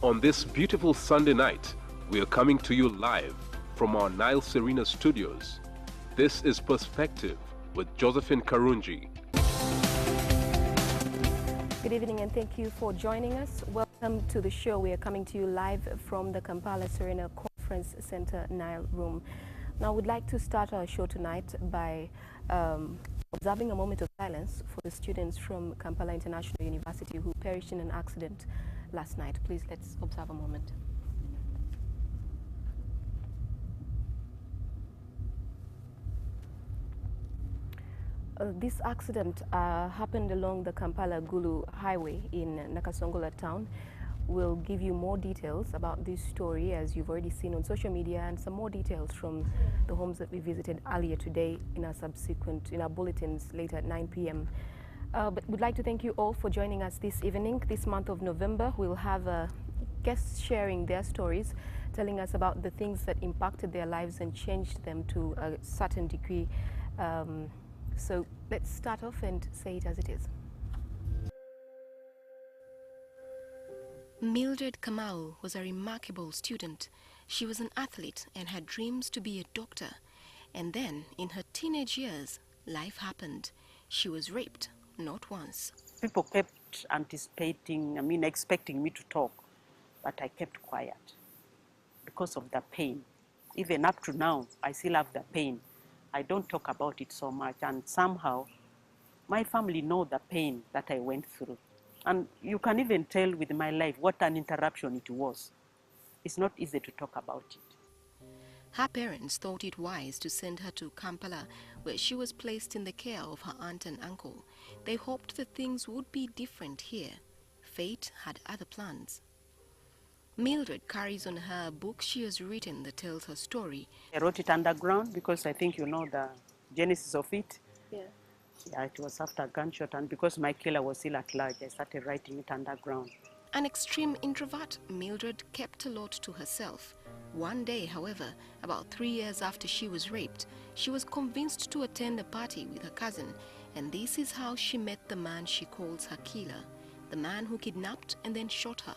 On this beautiful Sunday night, we are coming to you live from our Nile Serena studios. This is Perspective with Josephine Karunji. Good evening and thank you for joining us. Welcome to the show. We are coming to you live from the Kampala Serena Conference Center Nile Room. Now, we'd like to start our show tonight by observing a moment of silence for the students from Kampala International University who perished in an accident last night. Please, let's observe a moment. This accident happened along the Kampala-Gulu highway in Nakasongola town. We'll give you more details about this story, as you've already seen on social media, and some more details from the homes that we visited earlier today in our bulletins later at 9 p.m. But we'd like to thank you all for joining us this evening. This month of November, we'll have guests sharing their stories, telling us about the things that impacted their lives and changed them to a certain degree. So let's start off and say it as it is. Mildred Kamau was a remarkable student. She was an athlete and had dreams to be a doctor. And then, in her teenage years, life happened. She was raped, not once. People kept expecting me to talk, but I kept quiet because of the pain. Even up to now, I still have the pain. I don't talk about it so much, and somehow my family know the pain that I went through. And you can even tell with my life what an interruption it was. It's not easy to talk about it. Her parents thought it wise to send her to Kampala, where she was placed in the care of her aunt and uncle. They hoped that things would be different here. Fate had other plans. Mildred carries on her a book she has written that tells her story. I wrote it underground because I think you know the genesis of it. Yeah, it was after a gunshot, and because my killer was still at large, I started writing it underground. An extreme introvert, Mildred kept a lot to herself. One day, however, about 3 years after she was raped, she was convinced to attend a party with her cousin, and this is how she met the man she calls her killer, the man who kidnapped and then shot her.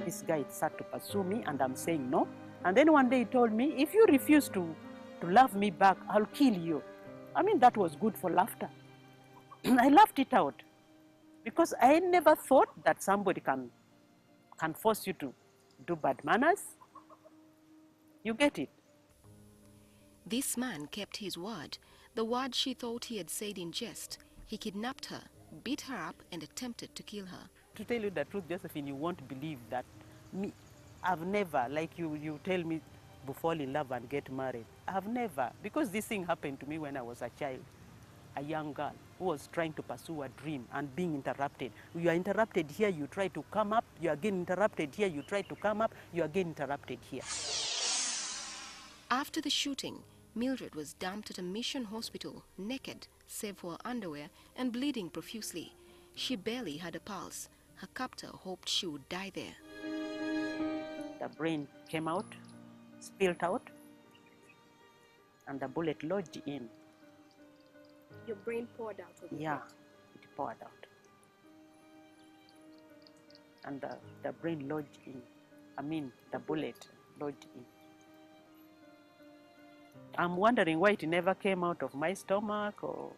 This guy started to pursue me, and I'm saying no. And then one day he told me, if you refuse to love me back, I'll kill you. That was good for laughter. I laughed it out because I never thought that somebody can force you to do bad manners. You get it? This man kept his word, the word she thought he had said in jest. He kidnapped her, beat her up, and attempted to kill her. To tell you the truth, Josephine, you won't believe that I've never, like you tell me, fall in love and get married. I've never, because this thing happened to me when I was a child, a young girl who was trying to pursue a dream and being interrupted. You are interrupted here, you try to come up, you are again interrupted here, you try to come up, you are again interrupted here. After the shooting, Mildred was dumped at a mission hospital, naked, save for her underwear, and bleeding profusely. She barely had a pulse. Her captor hoped she would die there. The brain came out, spilled out, and the bullet lodged in. Your brain poured out of Yeah, it poured out. And the brain lodged in. The bullet lodged in. I'm wondering why it never came out of my stomach, or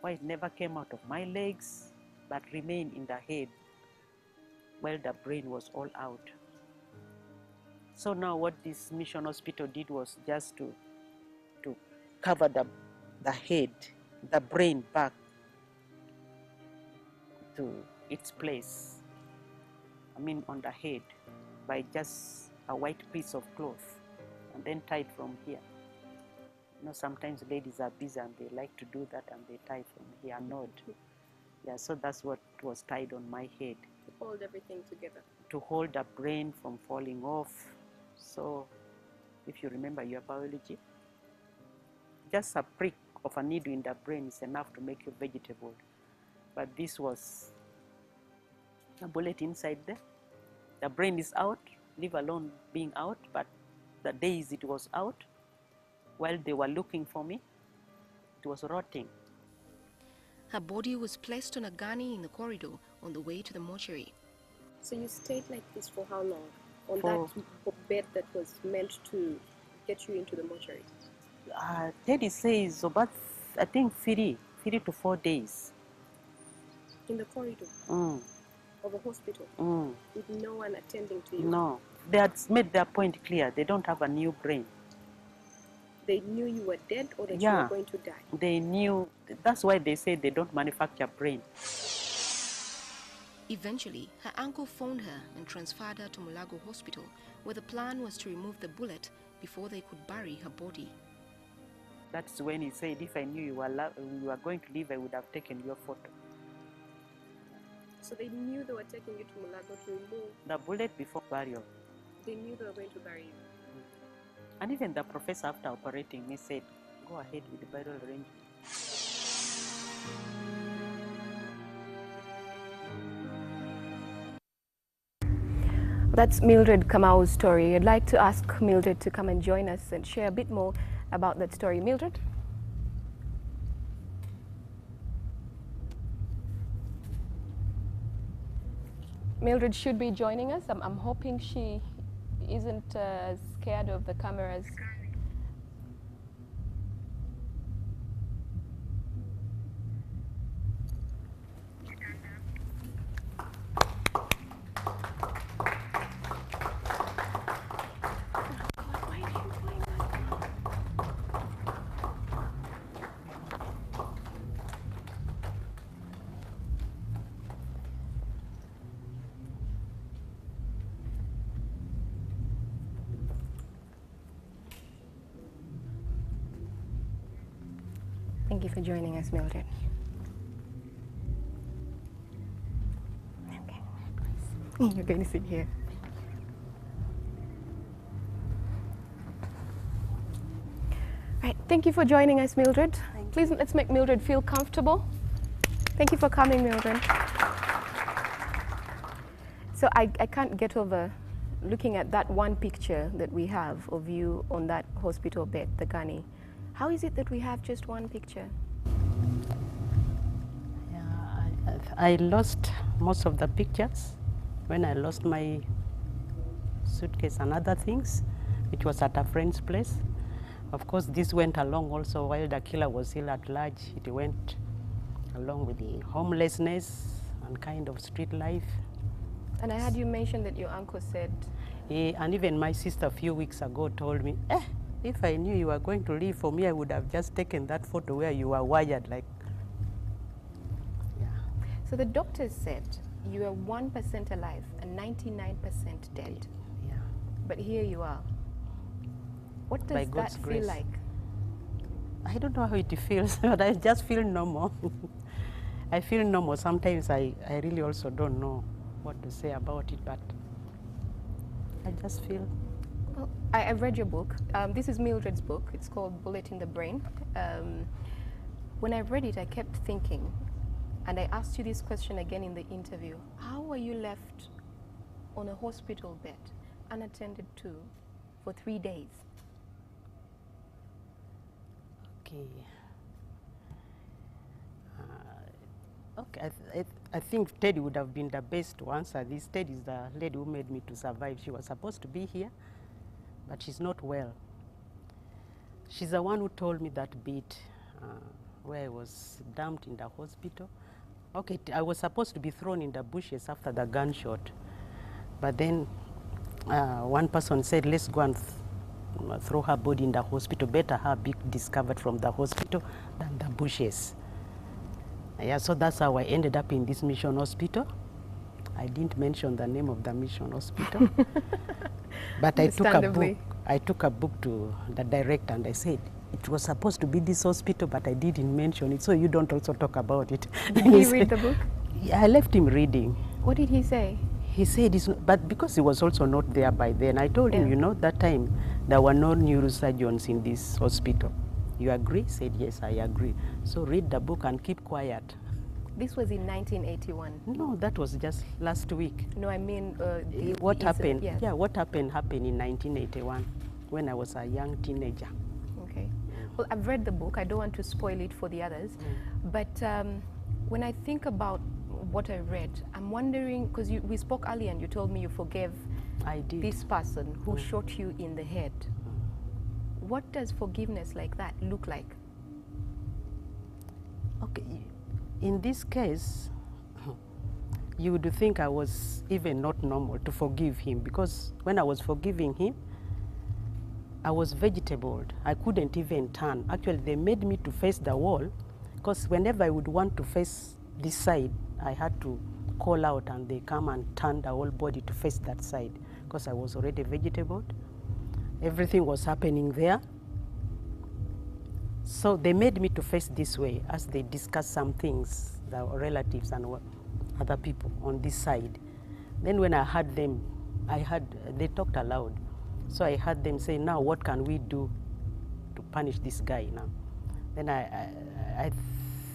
why it never came out of my legs, but remained in the head while the brain was all out. So now what this mission hospital did was just to cover the head, the brain back to its place, on the head, by just a white piece of cloth, and then tied from here. Sometimes ladies are busy and they like to do that, and they tie from here, nod. Yeah, so that's what was tied on my head. To hold everything together. To hold the brain from falling off. So, if you remember your biology, just a prick of a needle in the brain is enough to make you vegetable. But this was a bullet inside there. The brain is out, leave alone being out, but the days it was out, while they were looking for me, it was rotting. Her body was placed on a gurney in the corridor on the way to the mortuary. So you stayed like this for how long? On For- that bed that was meant to get you into the mortuary? Teddy says about, I think, 3 to 4 days. In the corridor Mm, of a hospital with no one attending to you? No, they had made their point clear. They don't have a new brain. They knew you were dead or that you Yeah. were going to die? They knew, that's why they say they don't manufacture brain. Eventually, her uncle phoned her and transferred her to Mulago Hospital, where the plan was to remove the bullet before they could bury her body. That's when he said, if I knew you were going to leave, I would have taken your photo. So they knew they were taking you to Mulago to remove, The bullet before burial. they knew they were going to bury you? And even the professor, after operating me, said, go ahead with the burial arrangement. That's Mildred Kamau's story. I'd like to ask Mildred to come and join us and share a bit more about that story. Mildred? Mildred should be joining us. I'm hoping she isn't scared of the cameras. Thank you for joining us, Mildred. Okay, please. You're going to sit here. Right, thank you for joining us, Mildred. Please let's make Mildred feel comfortable. Thank you for coming, Mildred. So I can't get over looking at that one picture that we have of you on that hospital bed, the Ghani. How is it that we have just one picture? Yeah, I lost most of the pictures when I lost my suitcase and other things. It was at a friend's place. Of course, this went along also while the killer was still at large. It went along with the homelessness and kind of street life. And I had you mention that your uncle said... And even my sister a few weeks ago told me, if I knew you were going to leave for me, I would have just taken that photo where you were wired, like, yeah. So the doctors said you are 1% alive and 99% dead. Yeah. But here you are. What By does God's that grace. feel like? I don't know how it feels, but I just feel normal. I feel normal. Sometimes I really also don't know what to say about it, but I just feel... Well, I've read your book. This is Mildred's book. It's called Bullet in the Brain. When I read it, I kept thinking, and I asked you this question again in the interview. How were you left on a hospital bed, unattended to, for 3 days? Okay. Okay, I think Teddy would have been the best to answer this. Teddy is the lady who made me to survive. She was supposed to be here, but she's not well. She's the one who told me that bit where I was dumped in the hospital. Okay, I was supposed to be thrown in the bushes after the gunshot, but then one person said, let's go and throw her body in the hospital. Better her be discovered from the hospital than the bushes. Yeah, so that's how I ended up in this mission hospital. I didn't mention the name of the mission hospital, but I took a book to the director and I said, it was supposed to be this hospital, but I didn't mention it, so you don't also talk about it. Did he read the book? Yeah, I left him reading. What did he say? He said, it's not, but because he was also not there by then, I told him, you know, that time there were no neurosurgeons in this hospital. You agree? He said, yes, I agree. So read the book and keep quiet. This was in 1981? No, that was just last week. No, I mean what happened? Yes. Yeah, what happened in 1981 when I was a young teenager. Okay. Well, I've read the book. I don't want to spoil it for the others. But when I think about what I read. I'm wondering, because we spoke earlier and you told me you forgave I did. this person who shot you in the head. What does forgiveness like that look like? Okay, in this case, you would think I was even not normal to forgive him, because when I was forgiving him, I was vegetabled. I couldn't even turn. Actually, they made me to face the wall, because whenever I would want to face this side, I had to call out and they come and turn the whole body to face that side, because I was already vegetabled. Everything was happening there. So they made me to face this way as they discussed some things, the relatives and other people on this side. Then when I heard them, they talked aloud. So I heard them say, now what can we do to punish this guy now? Then I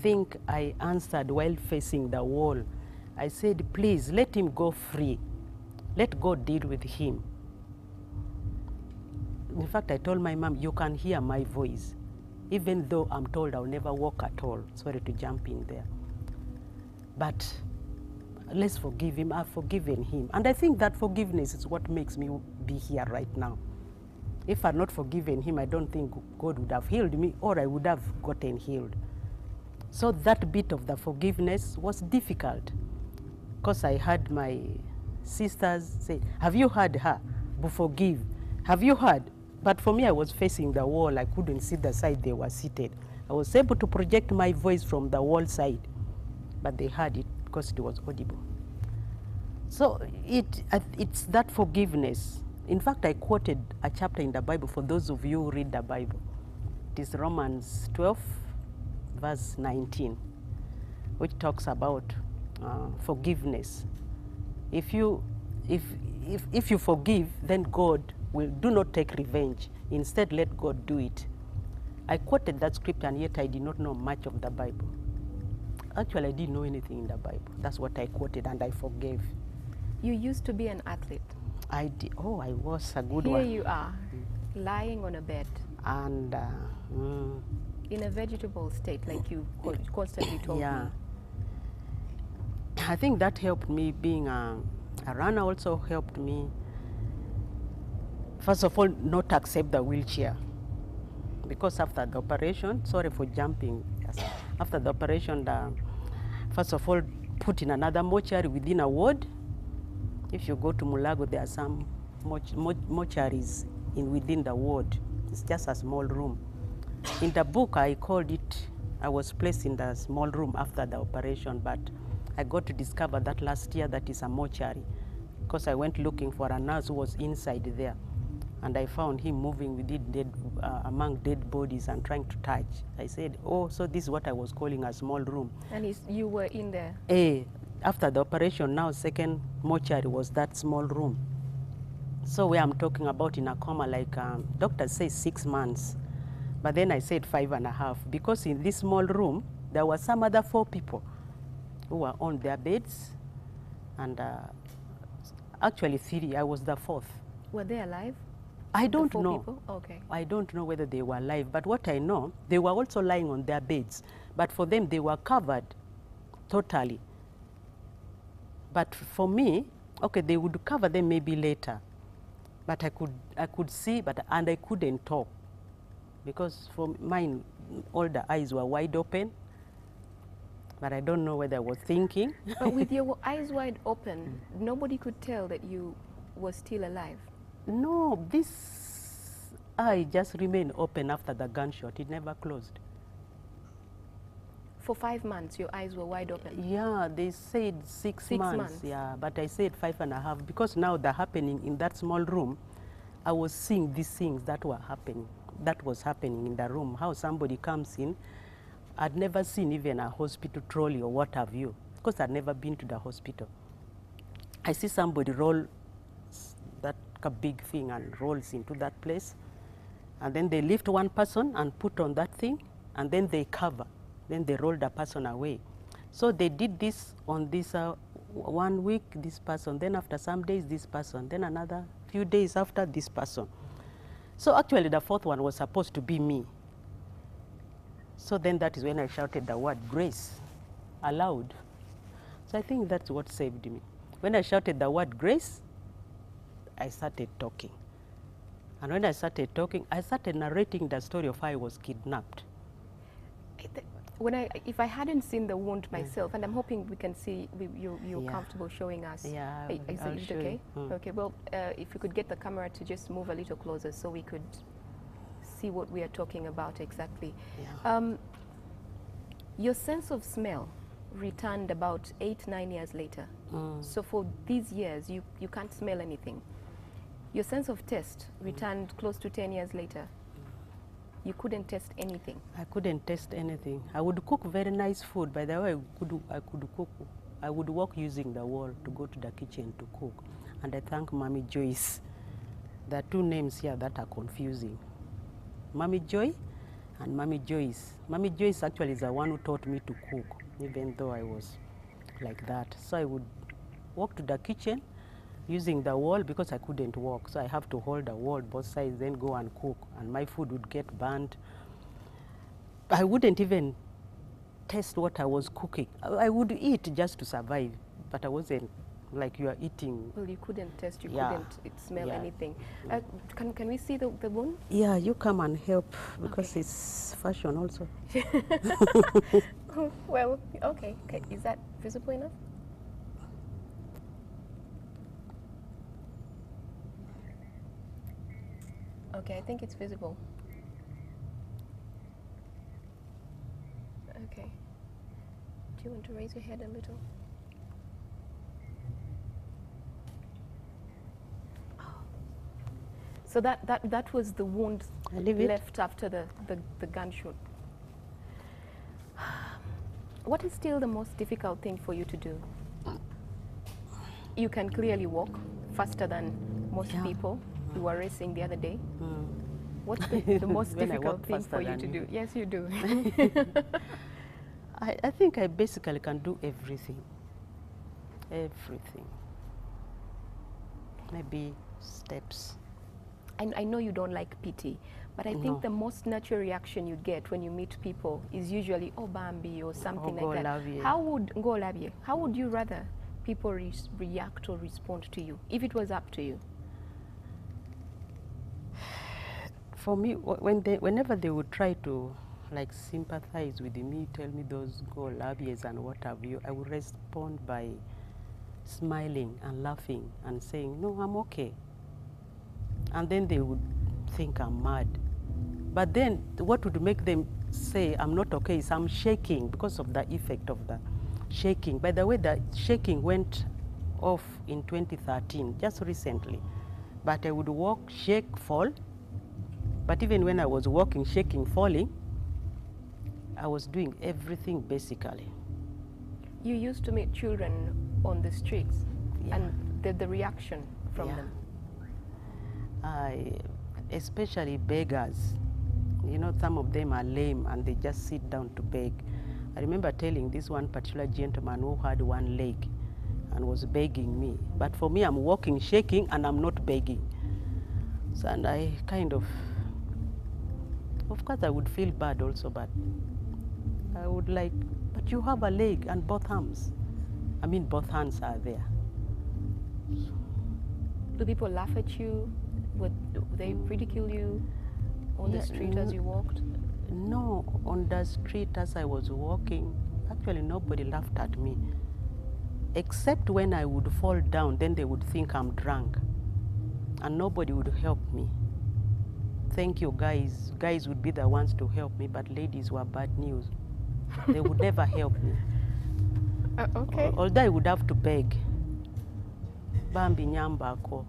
think I answered while facing the wall. I said, please let him go free. Let God deal with him. In fact, I told my mom, you can hear my voice, even though I'm told I'll never walk at all. Sorry to jump in there. But let's forgive him. I've forgiven him. And I think that forgiveness is what makes me be here right now. If I'd not forgiven him, I don't think God would have healed me, or I would have gotten healed. So that bit of the forgiveness was difficult, because I heard my sisters say, have you heard her? Forgive. Have you heard? But for me, I was facing the wall. I couldn't see the side they were seated. I was able to project my voice from the wall side, but they heard it because it was audible. So it's that forgiveness. In fact, I quoted a chapter in the Bible for those of you who read the Bible. It is Romans 12, verse 19, which talks about forgiveness. If you forgive, then God will do not take revenge. Instead, let God do it. I quoted that scripture, and yet I did not know much of the Bible. Actually, I didn't know anything in the Bible. That's what I quoted, and I forgave. You used to be an athlete. I did. Oh, I was a good Here one. you are, lying on a bed. And in a vegetable state, like you constantly told me. I think that helped me. Being a runner also helped me. First of all, not accept the wheelchair, because after the operation, sorry for jumping, yes. After the operation, first of all, put in another mortuary within a ward. If you go to Mulago, there are some mortuaries within the ward. It's just a small room. In the book, I called it, I was placed in the small room after the operation, but I got to discover that last year that is a mortuary, because I went looking for a nurse who was inside there. And I found him moving within among dead bodies and trying to touch. I said, oh, so this is what I was calling a small room. And you were in there? After the operation, now second mortuary was that small room. So where I'm talking about in a coma, like doctor says 6 months. But then I said 5.5, because in this small room, there were some other 4 people who were on their beds. And actually 3, I was the 4th. Were they alive? I don't the 4 know. People? Okay. I don't know whether they were alive, but what I know, they were also lying on their beds. But for them, they were covered totally. But for me, okay, they would cover them maybe later. But I could see, and I couldn't talk, because for mine, all the eyes were wide open. But I don't know whether I was thinking. But with your eyes wide open, nobody could tell that you were still alive? No, this eye just remained open after the gunshot. It never closed. For 5 months, your eyes were wide open? Yeah, they said 6 months. Yeah, but I said 5.5, because now the happening in that small room, I was seeing these things that were happening. That was happening in the room, how somebody comes in. I'd never seen even a hospital trolley or what have you, because I'd never been to the hospital. I see somebody roll that big thing and rolls into that place. And then they lift one person and put on that thing, and then they cover. Then they roll the person away. So they did this on this 1 week, this person. Then after some days, this person. Then another few days after, this person. So actually, the 4th one was supposed to be me. So then that is when I shouted the word grace aloud. So I think that's what saved me. When I shouted the word grace, I started talking. And when I started talking, I started narrating the story of how I was kidnapped. If I hadn't seen the wound myself, and I'm hoping we can see, you're comfortable showing us. Yeah, Is I'll it show okay? you. Okay, well, if we could get the camera to just move a little closer so we could see what we are talking about exactly. Yeah. Your sense of smell returned about 8-9 years later. So for these years, you can't smell anything. Your sense of taste returned close to 10 years later. You couldn't taste anything. I couldn't taste anything. I would cook very nice food. By the way, I could cook. I would walk using the wall to go to the kitchen to cook. And I thank Mommy Joyce. There are two names here that are confusing. Mommy Joy and Mommy Joyce. Mommy Joyce actually is the one who taught me to cook, even though I was like that. So I would walk to the kitchen using the wall because I couldn't walk. So I have to hold the wall both sides, then go and cook. And my food would get burnt. I wouldn't even taste what I was cooking. I would eat just to survive, but I wasn't like you are eating. Well, you couldn't taste, you couldn't smell anything. Can we see the wound? Yeah, you come and help because it's fashion also. Well, okay. Is that visible enough? Okay, I think it's visible. Okay. Do you want to raise your head a little? So that was the wound left after the gunshot. What is still the most difficult thing for you to do? You can clearly walk faster than most people. You were racing the other day. What's the most difficult thing for you to do? Yes, you do. I think I basically can do everything. Everything. Maybe steps. I know you don't like pity, but I think the most natural reaction you get when you meet people is usually, oh, Bambi, or something like that. How would you rather people react or respond to you if it was up to you? For me, whenever they would try to like sympathize with me, tell me those go labias and what have you, I would respond by smiling and laughing and saying, no, I'm okay. And then they would think I'm mad. But then what would make them say I'm not okay is I'm shaking because of the effect of the shaking. By the way, the shaking went off in 2013, just recently. But I would walk, shake, fall. But even when I was walking, shaking, falling, I was doing everything basically. You used to meet children on the streets and the reaction from them. Especially beggars. You know, some of them are lame and they just sit down to beg. I remember telling this one particular gentleman who had one leg and was begging me. But for me, I'm walking, shaking, and I'm not begging. So, and I kind of course I would feel bad also, but I would like, but you have a leg and both arms. I mean, both hands are there. Do people laugh at you? Would they ridicule you on the street as you walked? No, on the street as I was walking, actually nobody laughed at me. Except when I would fall down, then they would think I'm drunk. And nobody would help me. Thank you, guys. Guys would be the ones to help me, but ladies were bad news. They would never help me. Okay. Although I would have to beg. Bambi nyambako.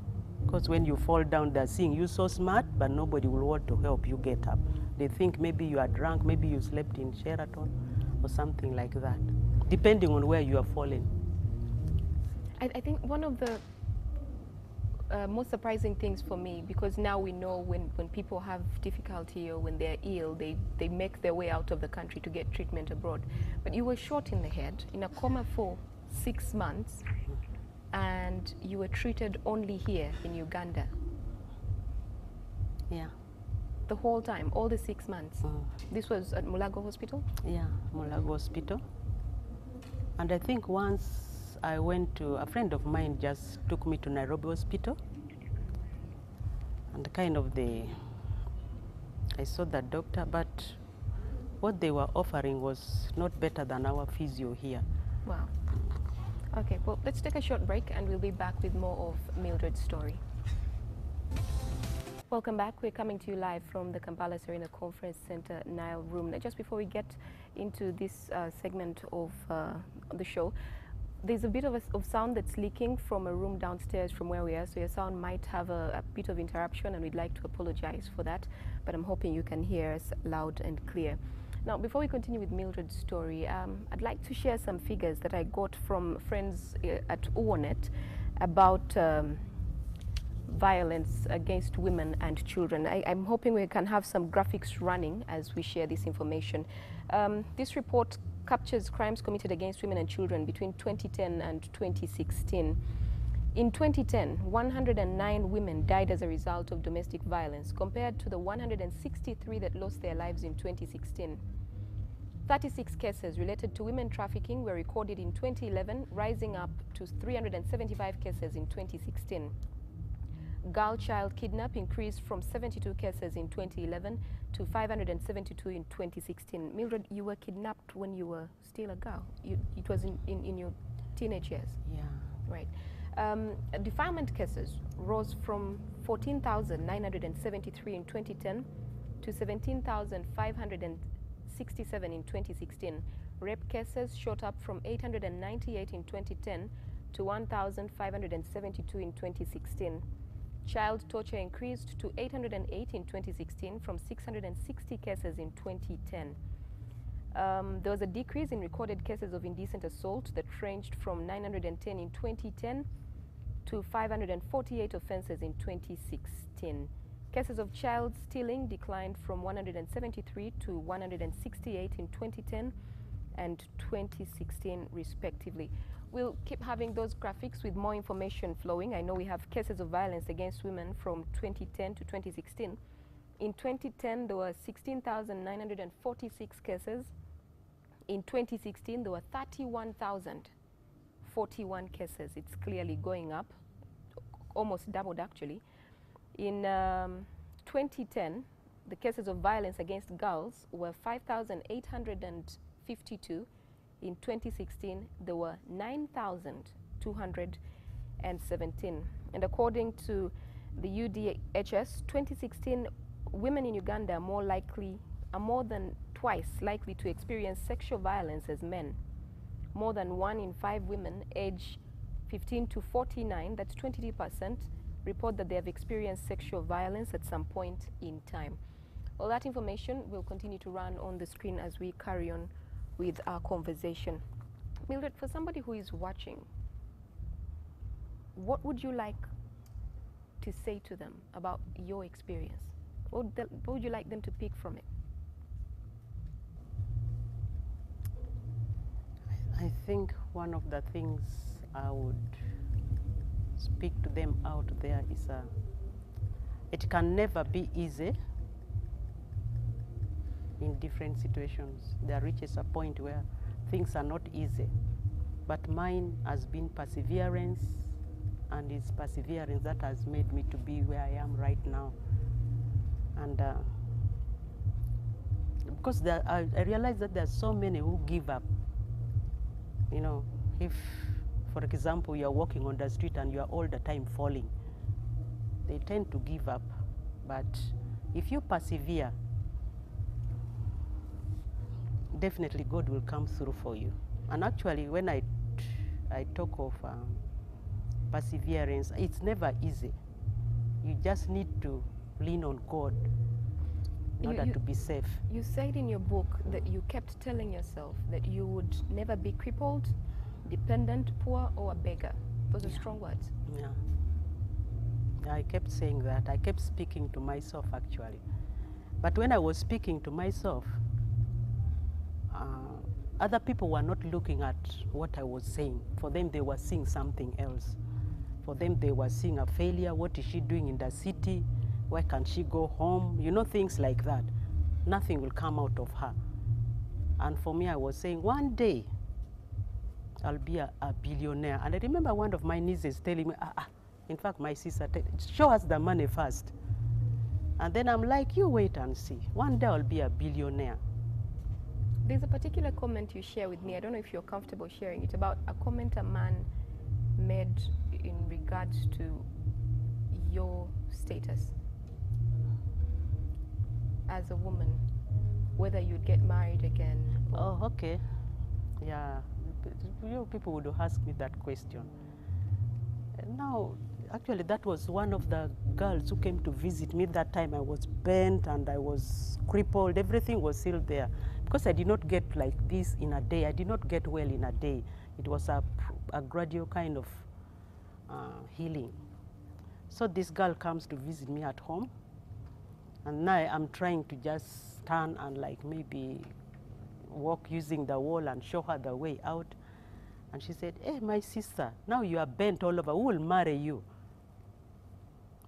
Because when you fall down, they're seeing you so smart, but nobody will want to help you get up. They think maybe you are drunk, maybe you slept in Sheraton, or something like that, depending on where you are falling. I think one of the most surprising things for me, because now we know when people have difficulty or when they're ill, they make their way out of the country to get treatment abroad. But you were shot in the head, in a coma for 6 months, and you were treated only here in Uganda. Yeah. The whole time, all the 6 months. This was at Mulago Hospital? Yeah, Mulago Hospital. And I think once I went to, a friend of mine just took me to Nairobi Hospital, and I saw the doctor, but what they were offering was not better than our physio here. Wow. Okay, well, let's take a short break and we'll be back with more of Mildred's story. Welcome back. We're coming to you live from the Kampala Serena Conference Center Nile room. Now, just before we get into this segment of the show, there's a bit of sound that's leaking from a room downstairs from where we are, so your sound might have a bit of interruption, and we'd like to apologize for that, but I'm hoping you can hear us loud and clear. Now, before we continue with Mildred's story, I'd like to share some figures that I got from friends at UONET about violence against women and children. I'm hoping we can have some graphics running as we share this information. This report captures crimes committed against women and children between 2010 and 2016. In 2010, 109 women died as a result of domestic violence, compared to the 163 that lost their lives in 2016. 36 cases related to women trafficking were recorded in 2011, rising up to 375 cases in 2016. Girl child kidnap increased from 72 cases in 2011 to 572 in 2016. Mildred, you were kidnapped when you were still a girl. It was in your teenage years. Yeah. Right. Defilement cases rose from 14,973 in 2010 to 17,567 in 2016. Rape cases shot up from 898 in 2010 to 1,572 in 2016. Child torture increased to 808 in 2016 from 660 cases in 2010. There was a decrease in recorded cases of indecent assault that ranged from 910 in 2010 to 548 offenses in 2016. Cases of child stealing declined from 173 to 168 in 2010 and 2016 respectively. We'll keep having those graphics with more information flowing. I know we have cases of violence against women from 2010 to 2016. In 2010, there were 16,946 cases. In 2016, there were 31,041 cases. It's clearly going up, almost doubled actually. In 2010, the cases of violence against girls were 5,852. In 2016, there were 9,217. And according to the UDHS, 2016, women in Uganda are more than twice likely to experience sexual violence as men. More than 1 in 5 women aged 15 to 49, that's 22%, report that they have experienced sexual violence at some point in time. All that information will continue to run on the screen as we carry on with our conversation. Mildred, for somebody who is watching, what would you like to say to them about your experience? What would you like them to pick from it? I think one of the things I would speak to them out there is it can never be easy. In different situations, there reaches a point where things are not easy. But mine has been perseverance, and it's perseverance that has made me to be where I am right now. And because I realize that there are so many who give up. You know, if, for example, you're walking on the street and you're all the time falling, they tend to give up. But if you persevere, definitely God will come through for you. And actually, when I talk of perseverance, it's never easy. You just need to lean on God in order to be safe. You said in your book that you kept telling yourself that you would never be crippled, dependent, poor, or a beggar. Those are strong words. Yeah. I kept saying that. I kept speaking to myself, actually. But when I was speaking to myself, other people were not looking at what I was saying. For them, they were seeing something else. For them, they were seeing a failure. What is she doing in the city? Why can't she go home? You know, things like that. Nothing will come out of her. And for me, I was saying, one day, I'll be a billionaire. And I remember one of my nieces telling me, in fact, my sister, show us the money first. And then I'm like, you wait and see. One day I'll be a billionaire. There's a particular comment you share with me. I don't know if you're comfortable sharing it, about a comment a man made in regards to your status as a woman, whether you'd get married again. Oh, okay. Yeah, people would ask me that question. And now, actually, that was one of the girls who came to visit me that time. I was bent and I was crippled. Everything was still there. Because I did not get like this in a day. I did not get well in a day. It was a gradual kind of healing. So this girl comes to visit me at home. And now I'm trying to just stand and like maybe walk using the wall and show her the way out. And she said, hey, my sister, now you are bent all over. Who will marry you?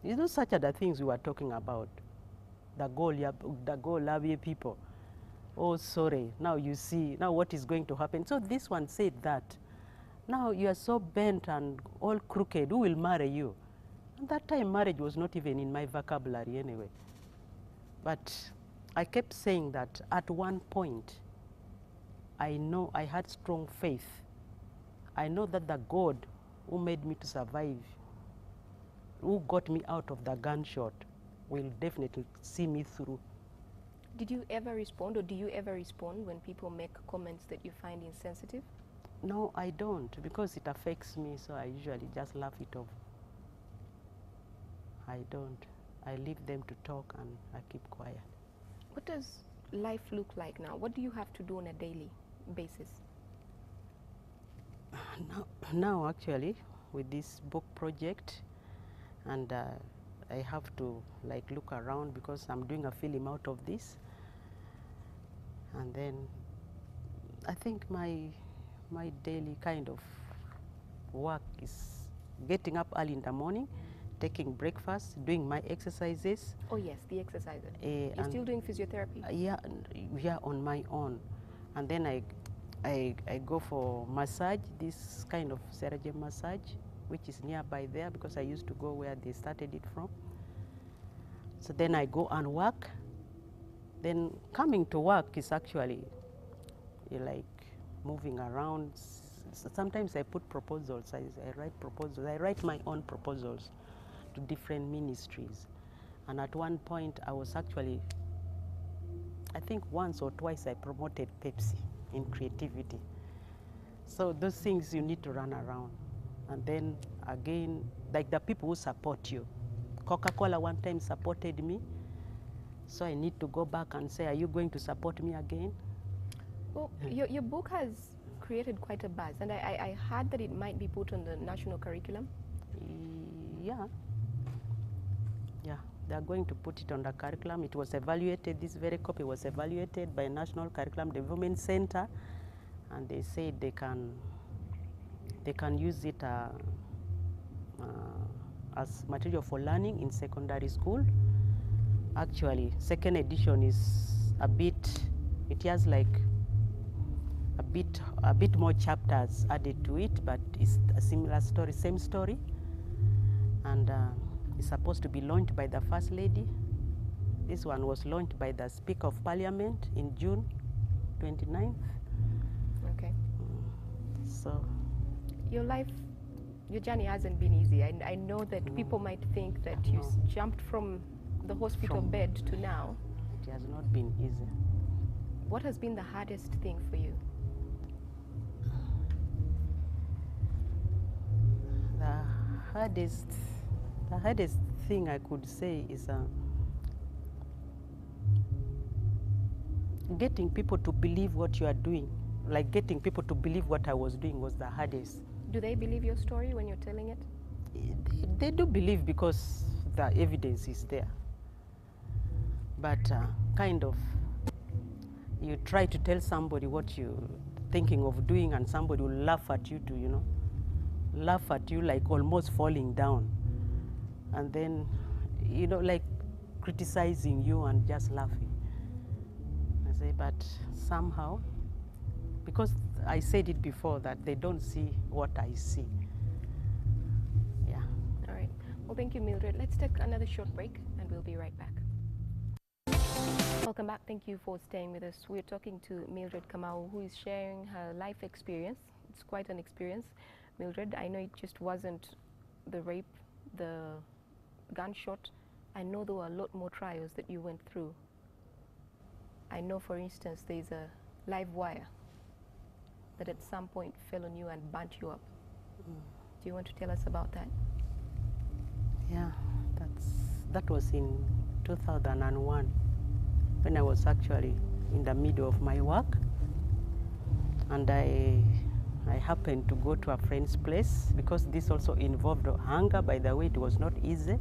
You know, such are the things we were talking about. The goal, love you people. Oh, sorry, now you see, now what is going to happen? So this one said that, now you are so bent and all crooked, who will marry you? And that time, marriage was not even in my vocabulary anyway. But I kept saying that at one point, I know I had strong faith. I know that the God who made me to survive, who got me out of the gunshot, will definitely see me through. Did you ever respond, or do you ever respond when people make comments that you find insensitive? No, I don't, because it affects me, so I usually just laugh it off. I don't. I leave them to talk and I keep quiet. What does life look like now? What do you have to do on a daily basis? Now actually, with this book project, and I have to like look around because I'm doing a film out of this. And then I think my daily kind of work is getting up early in the morning, taking breakfast, doing my exercises. Oh yes, the exercises. You're still doing physiotherapy? Yeah, on my own. And then I go for massage, this kind of Serage massage, which is nearby there because I used to go where they started it from. So then I go and work. Then coming to work is actually like moving around. Sometimes I put proposals, I write proposals. I write my own proposals to different ministries. And at one point I was actually, I think once or twice I promoted Pepsi in creativity. So those things you need to run around. And then again, like the people who support you. Coca-Cola one time supported me. So I need to go back and say, are you going to support me again? Well, your book has created quite a buzz, and I heard that it might be put on the national curriculum. Yeah, they are going to put it on the curriculum. It was evaluated, this very copy was evaluated by National Curriculum Development Center, and they said they can use it as material for learning in secondary school. Actually, second edition is it has like a bit more chapters added to it, but it's a similar story, same story. And it's supposed to be launched by the First Lady. This one was launched by the Speaker of Parliament in June 29th. Okay. So your journey hasn't been easy. I know that people might think that you jumped from the hospital bed to now. It has not been easy. What has been the hardest thing for you? The hardest thing I could say is getting people to believe what you are doing. Like getting people to believe what I was doing was the hardest. Do they believe your story when you're telling it? They do believe because the evidence is there. But kind of, you try to tell somebody what you're thinking of doing and somebody will laugh at you to, laugh at you like almost falling down. And then, like criticizing you and just laughing. I say, but somehow because I said it before that they don't see what I see. Yeah. All right. Well, thank you, Mildred. Let's take another short break and we'll be right back. Welcome back. Thank you for staying with us. We're talking to Mildred Kamau, who is sharing her life experience. It's quite an experience. Mildred, I know it just wasn't the rape, the gunshot. I know there were a lot more trials that you went through. I know, for instance, there's a live wire that at some point fell on you and burnt you up. Do you want to tell us about that? Yeah, that was in 2001 when I was actually in the middle of my work, and I happened to go to a friend's place because this also involved hunger. By the way, it was not easy.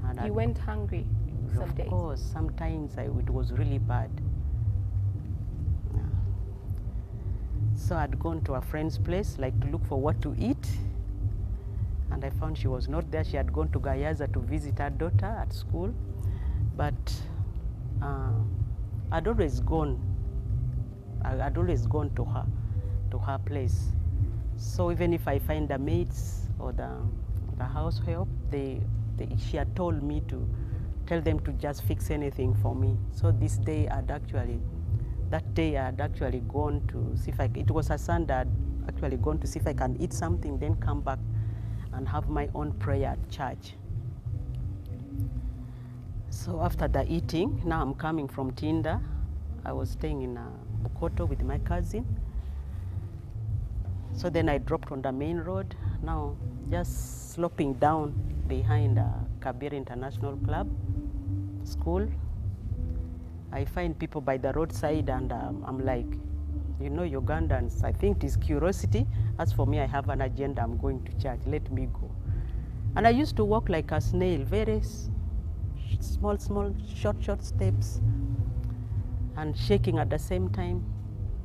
And You went hungry some days? Of course, sometimes it was really bad. Yeah. So I'd gone to a friend's place, like to look for what to eat, and I found she was not there. She had gone to Gayaza to visit her daughter at school, but I'd always gone to her place. So even if I find the maids or the house help, she had told me to tell them to just fix anything for me. So that day I had actually gone to see if it was a Sunday, I'd actually gone to see if I can eat something, then come back and have my own prayer at church. So after the eating, now I'm coming from Tinda. I was staying in Bukoto with my cousin. So then I dropped on the main road, now just sloping down behind Kabir International Club school. I find people by the roadside and I'm like, you know, Ugandans, I think it is curiosity. As for me, I have an agenda, I'm going to church, let me go. And I used to walk like a snail, very small, short steps, and shaking at the same time.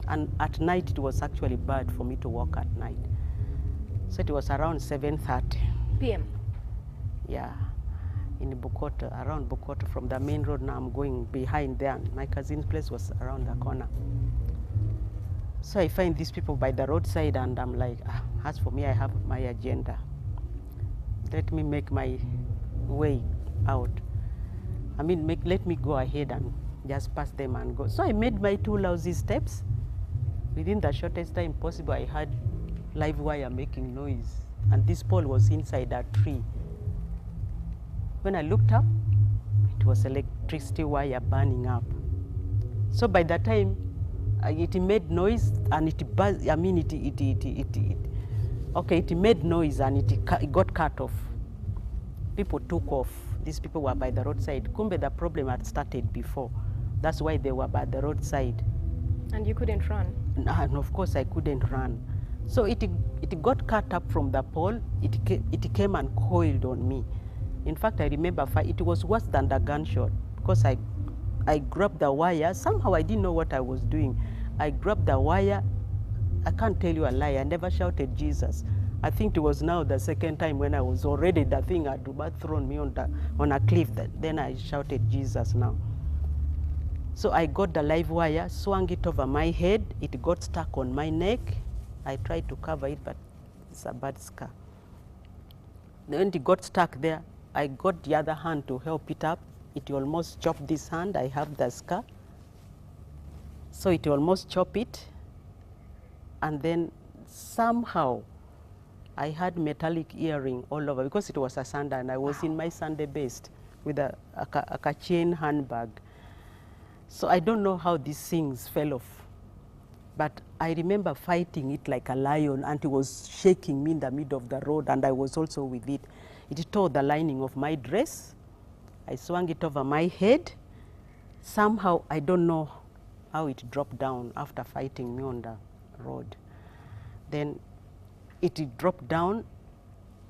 And at night, it was actually bad for me to walk at night. So it was around 7:30 p.m. Yeah, in Bukoto, around Bukoto from the main road. Now I'm going behind there. My cousin's place was around the corner. So I find these people by the roadside and I'm like, as for me, I have my agenda. Let me make my way out. I mean, let me go ahead and just pass them and go. So I made my 2 lousy steps. Within the shortest time possible, I heard live wire making noise, and this pole was inside a tree. When I looked up, it was electricity wire burning up. So by that time, it made noise and it buzzed. I mean, it made noise and it got cut off. People took off. These people were by the roadside. Kumbe, the problem had started before. That's why they were by the roadside. And you couldn't run? And of course I couldn't run. So it got cut up from the pole. It came and coiled on me. In fact, I remember it was worse than the gunshot because I grabbed the wire. Somehow I didn't know what I was doing. I grabbed the wire. I can't tell you a lie. I never shouted Jesus. I think it was now the second time when I was already, the thing had thrown me on a cliff. Then I shouted Jesus now. So I got the live wire, swung it over my head. It got stuck on my neck. I tried to cover it, but it's a bad scar. Then it got stuck there. I got the other hand to help it up. It almost chopped this hand. I have the scar. So it almost chopped it. And then somehow I had metallic earring all over because it was a Sunday and I was in my Sunday best with a chain handbag. So I don't know how these things fell off, but I remember fighting it like a lion and it was shaking me in the middle of the road and I was also with it. It tore the lining of my dress. I swung it over my head. Somehow, I don't know how it dropped down after fighting me on the road. Then it dropped down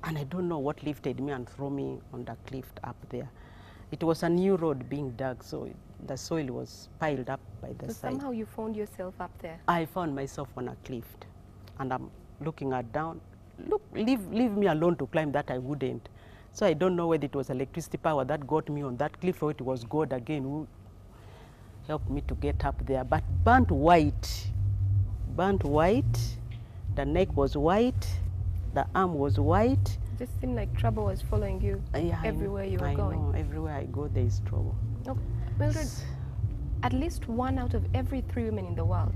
and I don't know what lifted me and threw me on the cliff up there. It was a new road being dug, so the soil was piled up by the side. Somehow you found yourself up there? I found myself on a cliff and I'm looking down. Look, leave me alone to climb that, I wouldn't. So I don't know whether it was electricity power that got me on that cliff or it was God again who helped me to get up there. But burnt white, the neck was white, the arm was white. It just seemed like trouble was following you everywhere you were going. I know, everywhere I go there is trouble. Oh, Mildred, at least 1 out of every 3 women in the world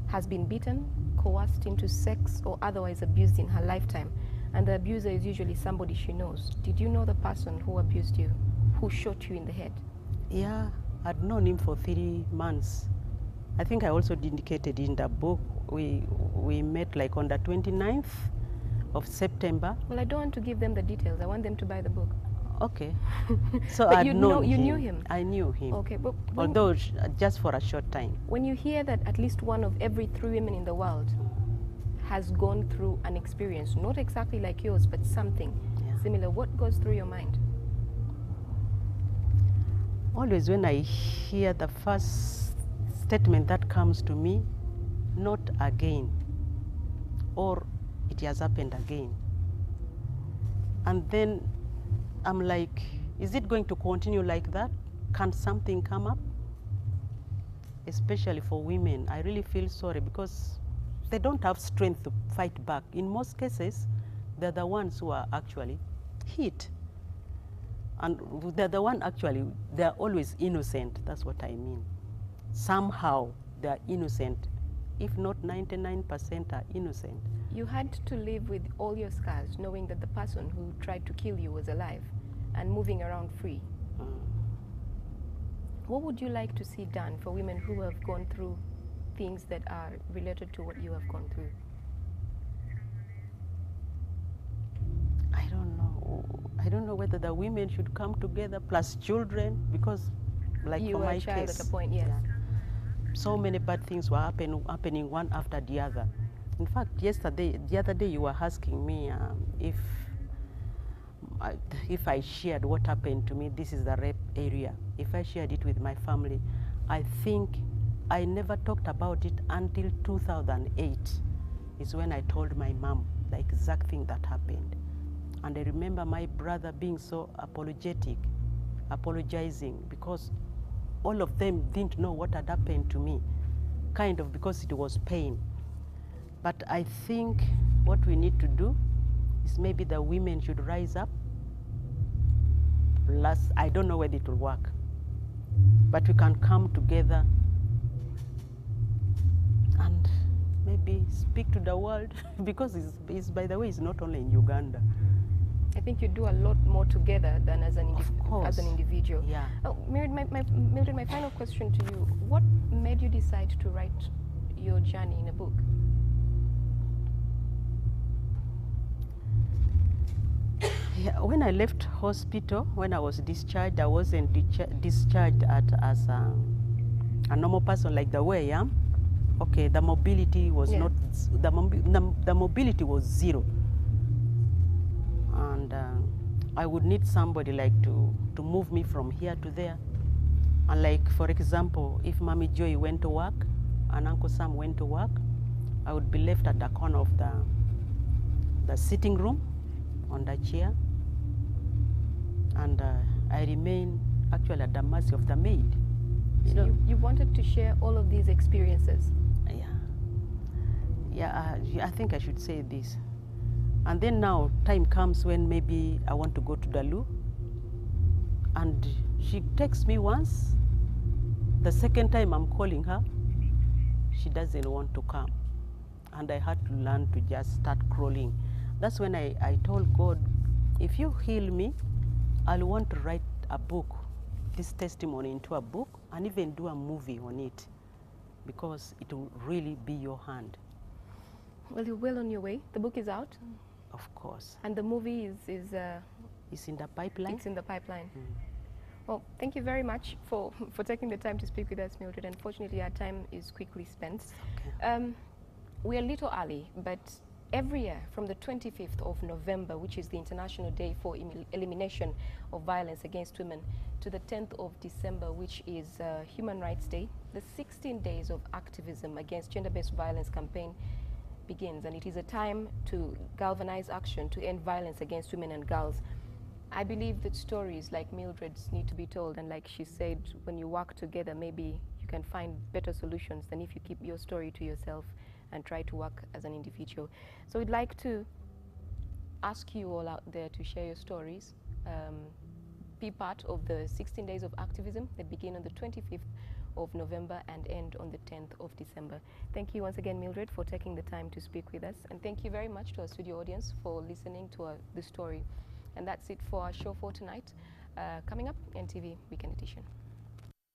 has been beaten, coerced into sex, or otherwise abused in her lifetime. And the abuser is usually somebody she knows. Did you know the person who abused you, who shot you in the head? Yeah, I'd known him for 3 months. I think I also indicated in the book, we met like on the 29th of September. Well, I don't want to give them the details. I want them to buy the book. Okay. So But I'd known him. You knew him? I knew him. Okay, but although just for a short time. When you hear that at least 1 of every 3 women in the world has gone through an experience, not exactly like yours, but something similar, what goes through your mind? Always when I hear the first statement that comes to me, not again, or it has happened again. And then I'm like, is it going to continue like that? Can something come up? Especially for women, I really feel sorry because they don't have strength to fight back. In most cases, they're the ones who are actually hit. And they're the one actually, they're always innocent. That's what I mean. Somehow they're innocent. If not 99% are innocent. You had to live with all your scars, knowing that the person who tried to kill you was alive and moving around free. What would you like to see done for women who have gone through things that are related to what you have gone through? I don't know. I don't know whether the women should come together plus children, because like you for were my a child case, at a point, yes. So many bad things were happening one after the other. In fact, the other day you were asking me if I shared what happened to me. This is the rape area. If I shared it with my family, I think I never talked about it until 2008 is when I told my mom the exact thing that happened. And I remember my brother being so apologizing, because all of them didn't know what had happened to me, kind of because it was pain. But I think what we need to do is maybe the women should rise up. Plus, I don't know whether it will work, but we can come together and maybe speak to the world, because it's, by the way, it's not only in Uganda. I think you do a lot more together than as an individual. Yeah. Oh, Mildred, my final question to you. What made you decide to write your journey in a book? Yeah, when I left hospital, when I was discharged, I wasn't discharged as a normal person like the way I am. Okay, the mobility was not, the mobility was zero. And I would need somebody like to move me from here to there. And like, for example, if Mommy Joy went to work and Uncle Sam went to work, I would be left at the corner of the sitting room on the chair. And I remain actually at the mercy of the maid. So you wanted to share all of these experiences? Yeah, I think I should say this. And then now time comes when maybe I want to go to the loo, and she texts me once. The second time I'm calling her, she doesn't want to come. And I had to learn to just start crawling. That's when I told God, if you heal me, I'll want to write a book, this testimony into a book, and even do a movie on it, because it will really be your hand. Well, you're well on your way. The book is out. Of course. And the movie is it's in the pipeline. It's in the pipeline. Well, thank you very much for taking the time to speak with us, Mildred. Unfortunately, our time is quickly spent. Okay. We're a little early, but every year from the 25th of November, which is the International Day for Elimination of Violence Against Women, to the 10th of December, which is Human Rights Day, the 16 days of activism against gender-based violence campaign begins, and it is a time to galvanize action to end violence against women and girls. I believe that stories like Mildred's need to be told, and like she said, when you work together, maybe you can find better solutions than if you keep your story to yourself and try to work as an individual. So we'd like to ask you all out there to share your stories, be part of the 16 days of activism that begin on the 25th of November and end on the 10th of December. Thank you once again, Mildred, for taking the time to speak with us, and thank you very much to our studio audience for listening to the story. And that's it for our show for tonight. Coming up, NTV Weekend Edition.